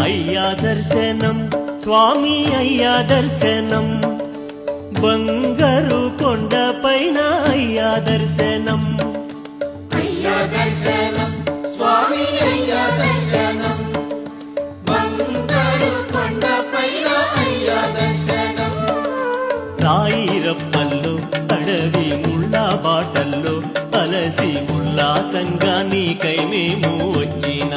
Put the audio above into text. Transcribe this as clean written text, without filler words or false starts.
అయ్యా దర్శనం స్వామి అయ్యా దర్శనం బంగారు కొండ పైన అయ్యా దర్శనం అయ్యా దర్శనం స్వామి అయ్యా దర్శనం బంగారు కొండ పైన అయ్యా దర్శనం రాయిరప్పల్లో అడవి ముళ్ళ బాటల్లో అలసి ఉల్లాసంగా నీకై మేము వచ్చిన